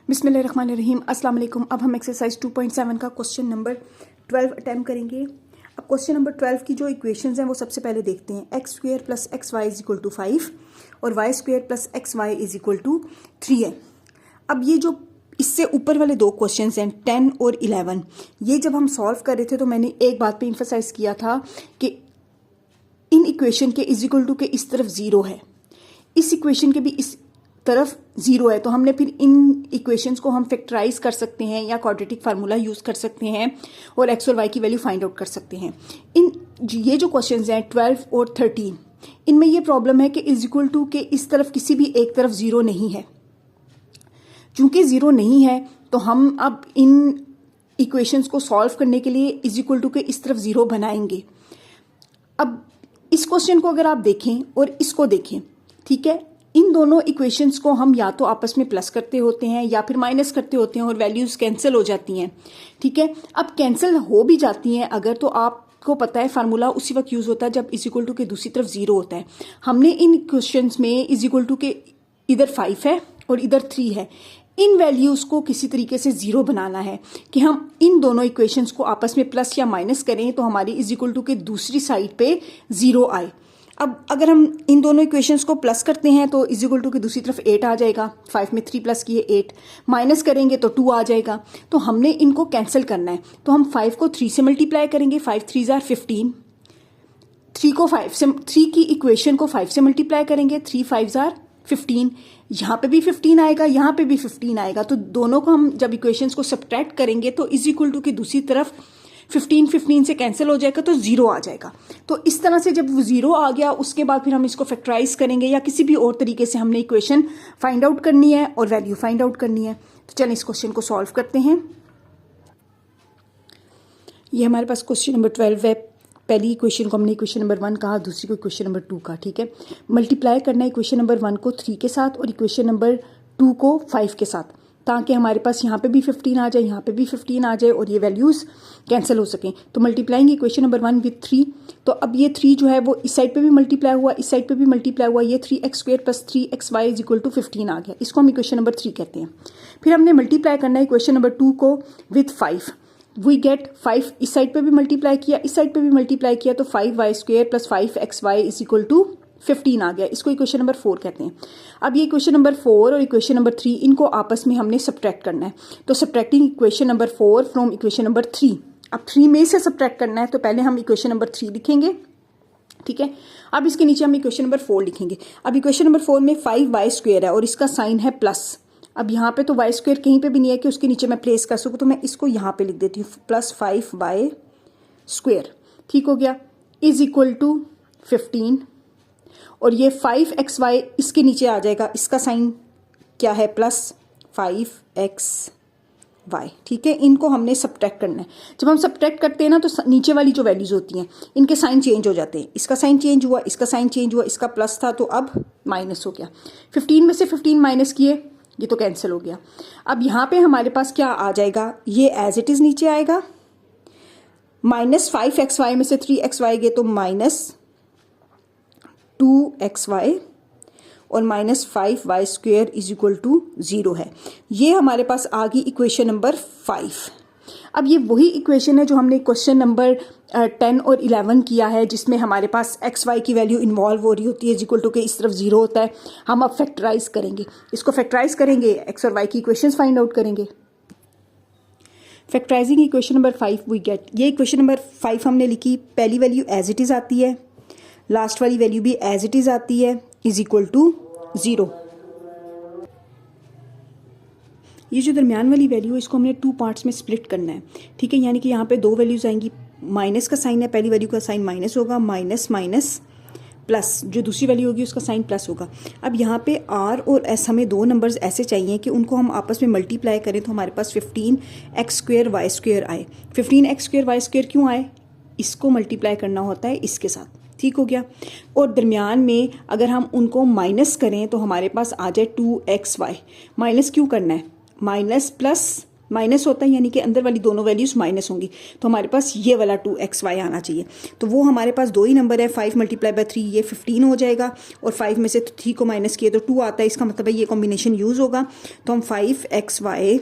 बिस्मिल्लाहिर्रहमानिर्रहीम अस्सलाम वालेकुम। अब हम एक्सरसाइज 2.7 का क्वेश्चन नंबर 12 अटैम्प्ट करेंगे। अब क्वेश्चन नंबर 12 की जो इक्वेशंस हैं वो सबसे पहले देखते हैं। X square plus x y is equal to 5 और y square plus x y is equal to 3 है। अब ये जो इससे ऊपर वाले दो क्वेश्चंस हैं 10 और 11, ये जब हम सॉल्व कर रहे थे तो मैंने एक बात पे इम्फेसाइज किया था कि इन इक्वेशन के इज इक्वल टू के इस तरफ ज़ीरो है, इस इक्वेशन के भी इस तरफ ज़ीरो है, तो हमने फिर इन इक्वेशंस को हम फैक्टराइज कर सकते हैं या क्वाड्रेटिक फार्मूला यूज़ कर सकते हैं और एक्स और वाई की वैल्यू फाइंड आउट कर सकते हैं। ये जो क्वेश्चंस हैं 12 और 13, इनमें ये प्रॉब्लम है कि इज इक्वल टू के इस तरफ किसी भी एक तरफ ज़ीरो नहीं है। चूंकि ज़ीरो नहीं है तो हम अब इन इक्वेशंस को सॉल्व करने के लिए इज इक्वल टू के इस तरफ ज़ीरो बनाएंगे। अब इस क्वेश्चन को अगर आप देखें और इसको देखें, ठीक है, इन दोनों इक्वेशंस को हम या तो आपस में प्लस करते होते हैं या फिर माइनस करते होते हैं और वैल्यूज कैंसिल हो जाती हैं। ठीक है, अब कैंसिल हो भी जाती हैं अगर, तो आपको पता है फार्मूला उसी वक्त यूज होता है जब इज इक्वल टू के दूसरी तरफ ज़ीरो होता है। हमने इन क्वेश्चंस में इज इक्वल टू के इधर 5 है और इधर 3 है, इन वैल्यूज को किसी तरीके से ज़ीरो बनाना है कि हम इन दोनों इक्वेशंस को आपस में प्लस या माइनस करें तो हमारी इज इक्वल टू के दूसरी साइड पे ज़ीरो आए। अब अगर हम इन दोनों इक्वेशंस को प्लस करते हैं तो इज इक्वल टू की दूसरी तरफ 8 आ जाएगा, 5 में 3 प्लस किए 8, माइनस करेंगे तो 2 आ जाएगा। तो हमने इनको कैंसिल करना है, तो हम 5 को 3 से मल्टीप्लाई करेंगे, 5 3 जार 15, 3 को 5 से 3 की इक्वेशन को 5 से मल्टीप्लाई करेंगे, 3 5 जार 15, यहाँ पे भी 15 आएगा, यहाँ पे भी 15 आएगा। तो दोनों को हम जब इक्वेशंस को सब्ट्रैक्ट करेंगे तो इज इक्वल टू की दूसरी तरफ 15 से कैंसिल हो जाएगा तो ज़ीरो आ जाएगा। तो इस तरह से जब वो ज़ीरो आ गया उसके बाद फिर हम इसको फैक्टराइज करेंगे या किसी भी और तरीके से हमने इक्वेशन फाइंड आउट करनी है और वैल्यू फाइंड आउट करनी है। तो चलिए इस क्वेश्चन को सॉल्व करते हैं। ये हमारे पास क्वेश्चन नंबर 12 है। पहली इक्वेशन को हमने इक्वेशन नंबर 1 कहा, दूसरी को इक्वेशन नंबर 2 का। ठीक है, मल्टीप्लाई करना है इक्वेशन नंबर 1 को 3 के साथ और इक्वेशन नंबर 2 को 5 के साथ, ताकि हमारे पास यहाँ पे भी 15 आ जाए, यहाँ पे भी 15 आ जाए और ये वैल्यूज़ कैंसिल हो सकें। तो मल्टीप्लाइंग इक्वेशन नंबर 1 विथ 3, तो अब ये 3 जो है वो इस साइड पे भी मल्टीप्लाई हुआ, इस साइड पे भी मल्टीप्लाई हुआ, ये 3x square plus 3xy is equal to 15 आ गया। इसको हम इक्वेशन नंबर 3 कहते हैं। फिर हमने मल्टीप्लाई करना है इक्वेशन नंबर 2 को विथ 5, वी गेट 5 इस साइड पे भी मल्टीप्लाई किया, इस साइड पे भी मल्टीप्लाई किया, तो 5y square plus 5xy is equal to 15 आ गया। इसको इक्वेशन नंबर 4 कहते हैं। अब ये इक्वेशन नंबर 4 और इक्वेशन नंबर 3 इनको आपस में हमने सब्ट्रैक्ट करना है। तो subtracting equation number 4 from equation number 3, अब 3 में से सब्ट्रैक्ट करना है तो पहले हम इक्वेशन नंबर 3 लिखेंगे। ठीक है, अब इसके नीचे हम इक्वेशन नंबर 4 लिखेंगे। अब इक्वेशन नंबर 4 में 5y स्क्वायर है और इसका साइन है प्लस। अब यहाँ पे तो y स्क्वायर कहीं पे भी नहीं है कि उसके नीचे मैं प्लेस कर सकूँ, तो मैं इसको यहाँ पे लिख देती हूँ प्लस 5y स्क्वायर। ठीक हो गया, इज इक्वल टू 15 और ये 5xy इसके नीचे आ जाएगा, इसका साइन क्या है प्लस 5xy। ठीक है, इनको हमने सब्ट्रैक्ट करना है। जब हम सब्ट्रैक्ट करते हैं ना तो नीचे वाली जो वैल्यूज होती हैं इनके साइन चेंज हो जाते हैं। इसका साइन चेंज हुआ, इसका साइन चेंज हुआ, इसका प्लस था तो अब माइनस हो गया। 15 में से 15 माइनस किए, ये तो कैंसिल हो गया। अब यहाँ पे हमारे पास क्या आ जाएगा, ये एज इट इज नीचे आएगा, माइनस 5xy में से 3xy गए तो माइनस 2xy और minus 5y square is equal to 0 है। ये हमारे पास आ गई इक्वेशन नंबर 5। अब ये वही इक्वेशन है जो हमने क्वेश्चन नंबर 10 और 11 किया है, जिसमें हमारे पास एक्स वाई की वैल्यू इन्वॉल्व हो रही होती है, इक्वल टू के इस तरफ 0 होता है। हम अब फैक्टराइज करेंगे, इसको फैक्टराइज करेंगे, एक्स और वाई की इक्वेशंस फाइंड आउट करेंगे। Factorising equation number 5 we get, ये इक्वेशन नंबर 5 हमने लिखी, पहली वैल्यू एज इट इज आती है, लास्ट वाली वैल्यू भी एज इट इज आती है, इज इक्वल टू 0। ये जो दरमियान वाली वैल्यू है इसको हमने 2 पार्ट्स में स्प्लिट करना है। ठीक है, यानी कि यहाँ पे 2 वैल्यूज आएंगी, माइनस का साइन है, पहली वैल्यू का साइन माइनस होगा, माइनस माइनस प्लस, जो दूसरी वैल्यू होगी उसका साइन प्लस होगा। अब यहाँ पे r और s हमें 2 नंबर्स ऐसे चाहिए कि उनको हम आपस में मल्टीप्लाई करें तो हमारे पास 15x स्क्वायर वाई स्क्वायर आए। 15x स्क्वायर वाई स्क्वायर क्यों आए, इसको मल्टीप्लाई करना होता है इसके साथ। ठीक हो गया, और दरमियान में अगर हम उनको माइनस करें तो हमारे पास आ जाए 2xy। माइनस क्यों करना है, माइनस प्लस माइनस होता है यानी कि अंदर वाली दोनों वैल्यूज़ माइनस होंगी, तो हमारे पास ये वाला 2xy आना चाहिए। तो वो हमारे पास दो ही नंबर है, 5 × 3 ये 15 हो जाएगा, और 5 में से 3 को माइनस किए तो 2 आता है, इसका मतलब है ये कॉम्बिनेशन यूज़ होगा। तो हम 5xy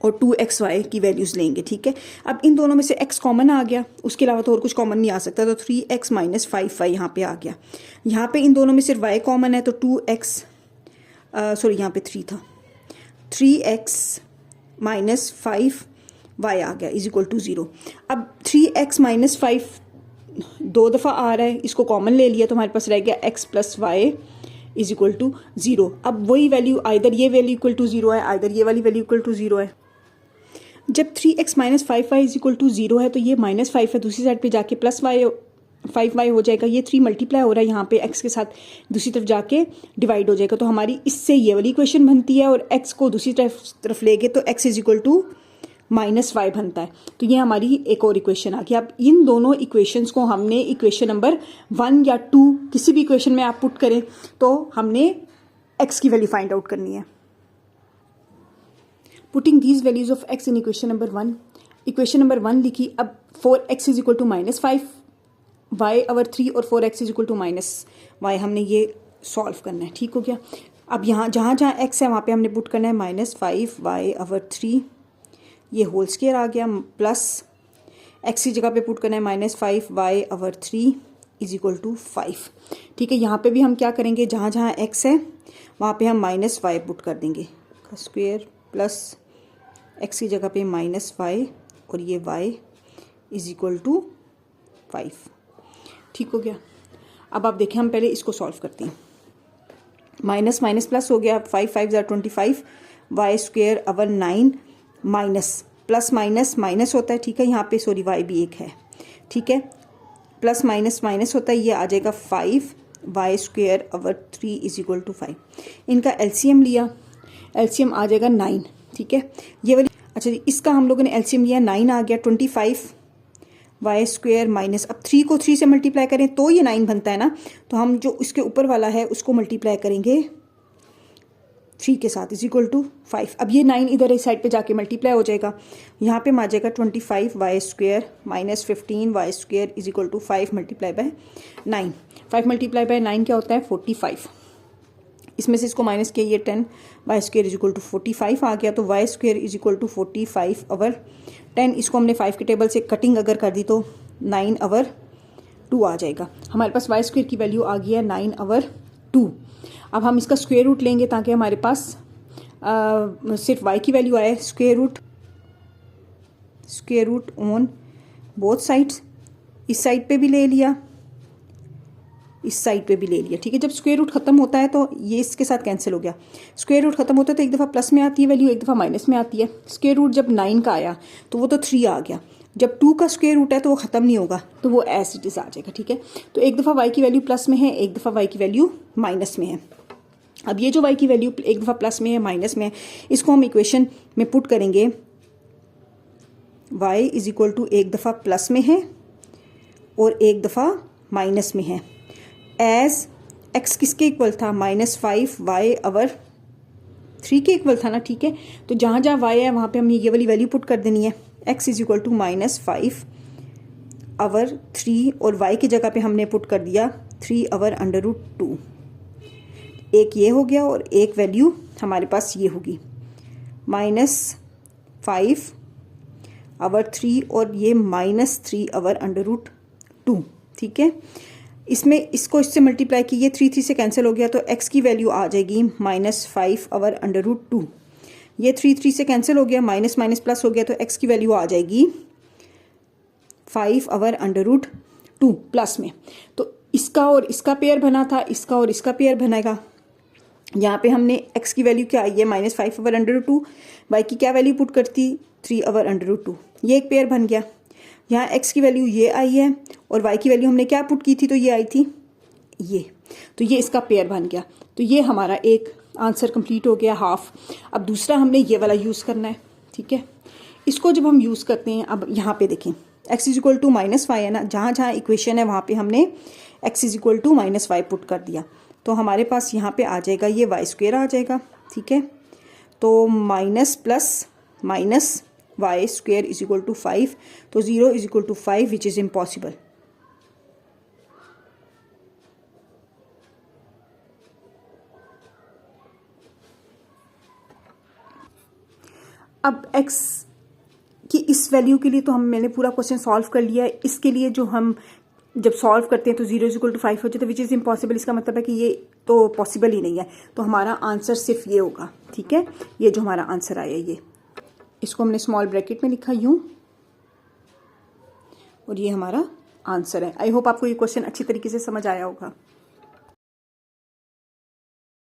और 2xy की वैल्यूज़ लेंगे, ठीक है। अब इन दोनों में से x कॉमन आ गया, उसके अलावा तो और कुछ कॉमन नहीं आ सकता, तो 3x - 5y यहाँ पे आ गया। यहाँ पे इन दोनों में सिर्फ y कॉमन है, तो 2x सॉरी यहाँ पे 3 था, 3x - 5y आ गया इज इक्वल टू 0। अब 3x - 5 दो दफ़ा आ रहा है, इसको कॉमन ले लिया तो हमारे पास रह गया x + y is equal to 0। अब वही वैल्यू, आइदर ये वैल्यू इक्वल टू 0 है, आइदर ये वाली वैल्यू इक्वल टू 0 है। जब 3x - 5y is equal to 0 है तो ये -5 है, दूसरी साइड पे जाके +5y हो जाएगा। ये 3 मल्टीप्लाई हो रहा है यहाँ पे x के साथ, दूसरी तरफ जाके डिवाइड हो जाएगा। तो हमारी इससे ये वाली इक्वेशन बनती है, और x को दूसरी तरफ लेके तो x इज इक्वल टू -5 बनता है। तो ये हमारी एक और इक्वेशन आ गई। अब इन दोनों इक्वेशंस को हमने इक्वेशन नंबर 1 या 2 किसी भी इक्वेशन में आप पुट करें तो हमने x की वैल्यू फाइंड आउट करनी है। Putting these values of x in equation number 1, equation number 1 लिखी। अब 4x is equal to -5 y/3 और 4x is equal to -y हमने ये सॉल्व करना है, ठीक हो गया। अब यहाँ जहाँ x है वहाँ पे हमने पुट करना है -5 y/3, ये होल स्क्वायर आ गया, प्लस x की जगह पे पुट करना है -5 y/3 इज इक्वल टू 5, ठीक है। यहाँ पे भी हम क्या करेंगे, जहाँ जहाँ x है वहाँ पे हम -y पुट कर देंगे, स्क्वायर प्लस x की जगह पे -y और ये y इज इक्वल टू 5, ठीक हो गया। अब आप देखें, हम पहले इसको सॉल्व करते हैं। माइनस माइनस प्लस हो गया, 5 5 = 25 y² / 9 minus plus minus minus होता है, ठीक है। यहाँ पे सॉरी y भी एक है, ठीक है। प्लस माइनस माइनस होता है, ये आ जाएगा 5 y² / 3 इज इक्वल टू 5। इनका एलसीएम लिया, एलसीएम आ जाएगा 9, ठीक है। ये वाली अच्छा जी, इसका हम लोगों ने एलसीएम लिया, 9 आ गया, 25 y² माइनस, अब 3 को 3 से मल्टीप्लाई करें तो ये 9 बनता है ना, तो हम जो इसके ऊपर वाला है उसको मल्टीप्लाई करेंगे 3 के साथ इज इक्वल टू 5। अब ये 9 इधर इस साइड पे जाके मल्टीप्लाई हो जाएगा, यहाँ पे आ जाएगा 25 y² minus 15 y² is equal to 5 × 9। 5 × 9 क्या होता है, 45। इसमें से इसको माइनस किया, ये 10 y² इज इक्वल टू 45 आ गया, तो y² इज इक्वल टू 45/10। इसको हमने 5 के टेबल से कटिंग अगर कर दी तो 9/2 आ जाएगा। हमारे पास y² की वैल्यू आ गई है 9/2। अब हम इसका स्क्वायर रूट लेंगे ताकि हमारे पास सिर्फ y की वैल्यू आए। Square root on both sides, इस साइड पे भी ले लिया, इस साइड पे भी ले लिया, ठीक है। जब स्क्वायर रूट खत्म होता है तो ये इसके साथ कैंसिल हो गया। स्क्वायर रूट खत्म होता है तो एक दफ़ा प्लस में आती है वैल्यू, एक दफ़ा माइनस में आती है। स्क्वायर रूट जब 9 का आया तो वो तो 3 आ गया, जब 2 का स्क्वायर रूट है तो वो ख़त्म नहीं होगा, तो वो एज इट इज़ आ जाएगा, ठीक है। तो एक दफ़ा y की वैल्यू प्लस में है, एक दफ़ा y की वैल्यू माइनस में है। अब ये जो y की वैल्यू एक दफ़ा प्लस में है, माइनस में है, इसको हम इक्वेशन में पुट करेंगे। y इज इक्वल टू एक दफ़ा प्लस में है और एक दफ़ा माइनस में है। एज x किसके इक्वल था, -5 y/3 के इक्वल था ना, ठीक है। तो जहाँ जहाँ y है वहाँ पे हमने ये वाली वैल्यू पुट कर देनी है, x इज इक्वल टू -5/3 और y की जगह पे हमने पुट कर दिया 3/√2। एक ये हो गया और एक वैल्यू हमारे पास ये होगी -5/3 और ये -3/√2, ठीक है। इसमें इसको इससे मल्टीप्लाई की, ये 3 3 से कैंसिल हो गया, तो x की वैल्यू आ जाएगी -5/√2। ये 3 3 से कैंसिल हो गया, माइनस माइनस प्लस हो गया, तो x की वैल्यू आ जाएगी 5/√2 प्लस में। तो इसका और इसका पेयर बना था, इसका और इसका पेयर बनेगा। यहाँ पे हमने x की वैल्यू क्या आई है, -5/√2, y की क्या वैल्यू पुट करती, 3/√2, ये एक पेयर बन गया। यहाँ x की वैल्यू ये आई है और y की वैल्यू हमने क्या पुट की थी, तो ये आई थी ये, तो ये इसका पेयर बन गया। तो ये हमारा एक आंसर कंप्लीट हो गया, हाफ। अब दूसरा हमने ये वाला यूज़ करना है, ठीक है। इसको जब हम यूज़ करते हैं, अब यहाँ पे देखें x इज इक्वल टू -5 है ना, जहाँ जहाँ इक्वेशन है वहाँ पे हमने x is equal to -5 put कर दिया, तो हमारे पास यहाँ पे आ जाएगा ये y² आ जाएगा, ठीक है। तो minus plus minus y square is equal to 5, तो 0 is equal to 5 which is impossible. अब x की इस वैल्यू के लिए तो मैंने पूरा क्वेश्चन सॉल्व कर लिया है। इसके लिए जो हम जब सॉल्व करते हैं तो 0 इज इक्वल टू 5 हो जाता है विच इज़ इम्पॉसिबल। इसका मतलब है कि ये तो पॉसिबल ही नहीं है, तो हमारा आंसर सिर्फ ये होगा। ठीक है, ये जो हमारा आंसर आया ये, इसको हमने स्मॉल ब्रैकेट में लिखा यूँ, और ये हमारा आंसर है। आई होप आपको ये क्वेश्चन अच्छी तरीके से समझ आया होगा।